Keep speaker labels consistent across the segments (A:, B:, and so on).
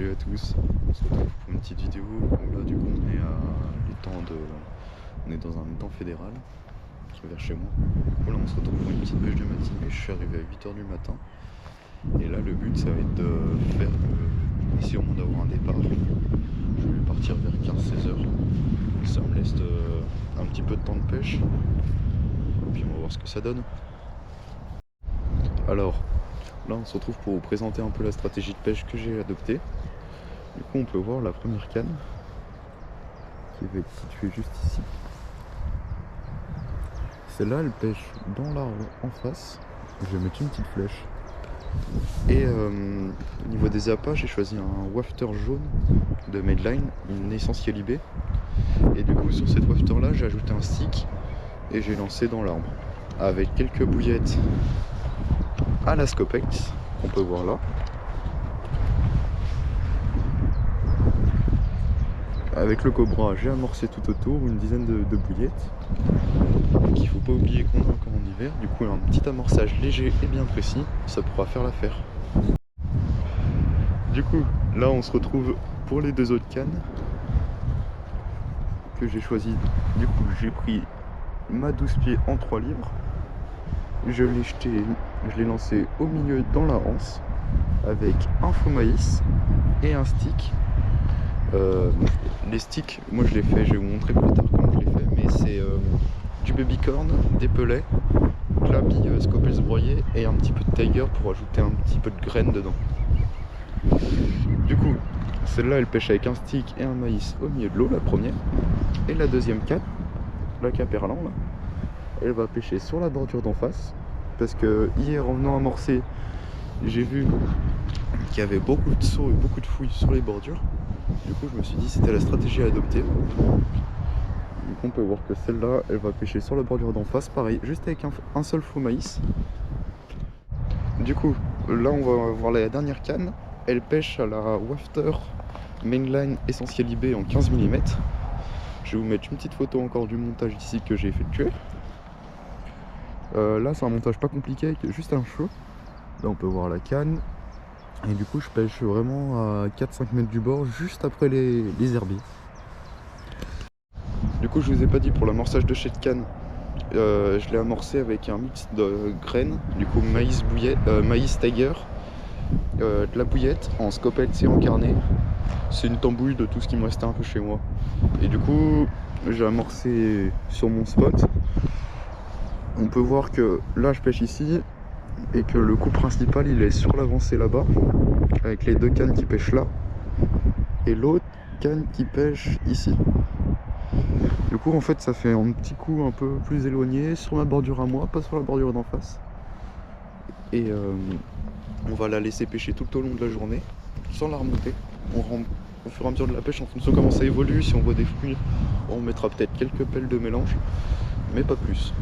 A: Salut à tous, on se retrouve pour une petite vidéo où là du coup on est on est dans un étang fédéral qui est vers chez moi. Du coup là on se retrouve pour une petite pêche de matinée, je suis arrivé à 8 h du matin et là le but ça va être de faire ici au moins d'avoir un départ. Je vais partir vers 15-16 h. Ça me laisse un petit peu de temps de pêche et puis on va voir ce que ça donne. Alors là on se retrouve pour vous présenter un peu la stratégie de pêche que j'ai adoptée. Du coup on peut voir la première canne qui va être située juste ici. Celle-là elle pêche dans l'arbre en face. Je vais mettre une petite flèche. Et au niveau des appâts, j'ai choisi un wafter jaune de Medline, une essentielle IB. Et du coup sur cette wafter là j'ai ajouté un stick et j'ai lancé dans l'arbre avec quelques bouillettes à la Scopex qu'on peut voir là. Avec le Cobra, j'ai amorcé tout autour une dizaine de bouillettes. Donc il faut pas oublier qu'on est encore en hiver, du coup un petit amorçage léger et bien précis, ça pourra faire l'affaire. Du coup, là on se retrouve pour les deux autres cannes que j'ai choisi. Du coup, j'ai pris ma 12 pieds en 3 livres. Je l'ai jeté, je l'ai lancé au milieu dans la anse avec un faux maïs et un stick. Les sticks, moi je les fais, je vais vous montrer plus tard comment je les fais, mais c'est du baby corn, des pelets, de la bille Scopels broyée et un petit peu de tiger pour ajouter un petit peu de graines dedans. Du coup, celle-là elle pêche avec un stick et un maïs au milieu de l'eau, la première. Et la deuxième canne, la Caperlan là, elle va pêcher sur la bordure d'en face. Parce que hier en venant amorcer, j'ai vu qu'il y avait beaucoup de sauts et beaucoup de fouilles sur les bordures. Du coup je me suis dit c'était la stratégie à adopter. Du coup on peut voir que celle-là elle va pêcher sur la bordure d'en face, pareil, juste avec un seul faux maïs. Du coup là on va voir la dernière canne, elle pêche à la wafter mainline essentiel IB en 15 mm. Je vais vous mettre une petite photo encore du montage ici que j'ai effectué. Là c'est un montage pas compliqué avec juste un feu. Là on peut voir la canne. Et du coup je pêche vraiment à 4-5 mètres du bord, juste après les herbiers. Du coup je vous ai pas dit pour l'amorçage de cette canne, je l'ai amorcé avec un mix de graines, du coup maïs bouillette, maïs tiger, de la bouillette en scopex et en carnet. C'est une tambouille de tout ce qui me restait un peu chez moi. Et du coup j'ai amorcé sur mon spot. On peut voir que là je pêche ici et que le coup principal il est sur l'avancée là-bas, avec les deux cannes qui pêchent là et l'autre canne qui pêche ici. Du coup en fait ça fait un petit coup un peu plus éloigné sur ma bordure à moi, pas sur la bordure d'en face. Et on va la laisser pêcher tout au long de la journée sans la remonter. Au fur et à mesure de la pêche, en fonction de comment ça évolue, si on voit des fruits, on mettra peut-être quelques pelles de mélange, mais pas plus.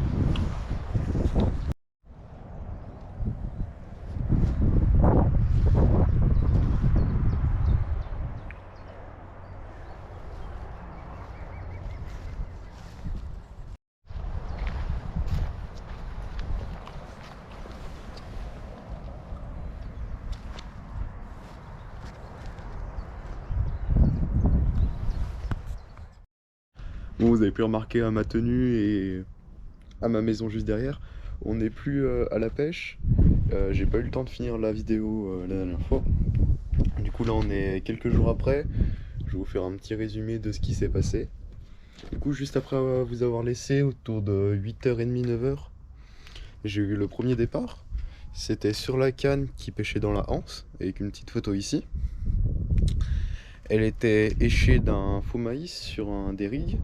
A: Bon, vous avez pu remarquer à ma tenue et à ma maison juste derrière, on n'est plus à la pêche. J'ai pas eu le temps de finir la vidéo la dernière fois. Du coup là on est quelques jours après. Je vais vous faire un petit résumé de ce qui s'est passé. Du coup juste après vous avoir laissé autour de 8h30, 9h, j'ai eu le premier départ. C'était sur la canne qui pêchait dans la anse, avec une petite photo ici. Elle était échée d'un faux maïs sur un dérigue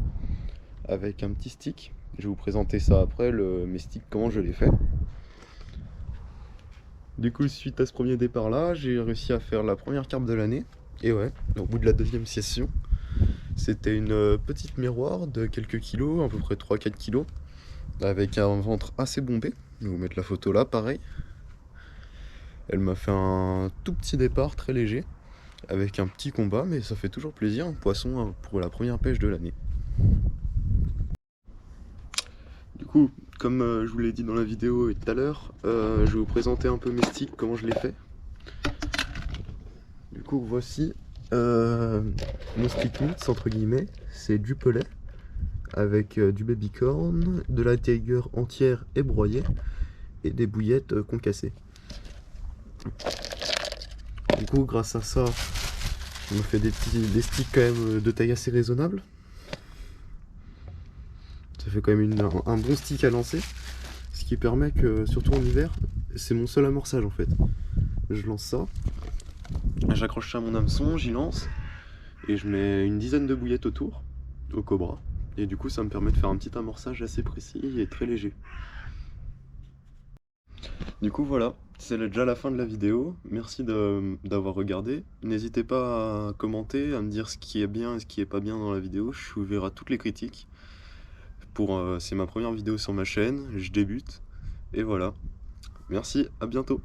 A: avec un petit stick. Je vais vous présenter ça après, mes sticks, comment je les fais. Du coup, suite à ce premier départ là, j'ai réussi à faire la première carpe de l'année. Et ouais, au bout de la deuxième session, c'était une petite miroir de quelques kilos, à peu près 3-4 kilos, avec un ventre assez bombé. Je vais vous mettre la photo là, pareil. Elle m'a fait un tout petit départ très léger, avec un petit combat, mais ça fait toujours plaisir, un poisson pour la première pêche de l'année. Du coup, comme je vous l'ai dit dans la vidéo tout à l'heure, je vais vous présenter un peu mes sticks, comment je les fais. Du coup, voici Mon stick mix, entre guillemets, c'est du pellet avec du baby corn, de la Tiger entière et broyée et des bouillettes concassées. Du coup, grâce à ça, je me fais des sticks quand même de taille assez raisonnable. Ça fait quand même un bon stick à lancer, ce qui permet que, surtout en hiver, c'est mon seul amorçage en fait. Je lance ça, j'accroche ça à mon hameçon, j'y lance, et je mets une dizaine de bouillettes autour, au cobra. Et du coup, ça me permet de faire un petit amorçage assez précis et très léger. Du coup, voilà, c'est déjà la fin de la vidéo. Merci d'avoir regardé. N'hésitez pas à commenter, à me dire ce qui est bien et ce qui est pas bien dans la vidéo. Je suis ouvert à toutes les critiques. C'est ma première vidéo sur ma chaîne, je débute. Et voilà. Merci, à bientôt.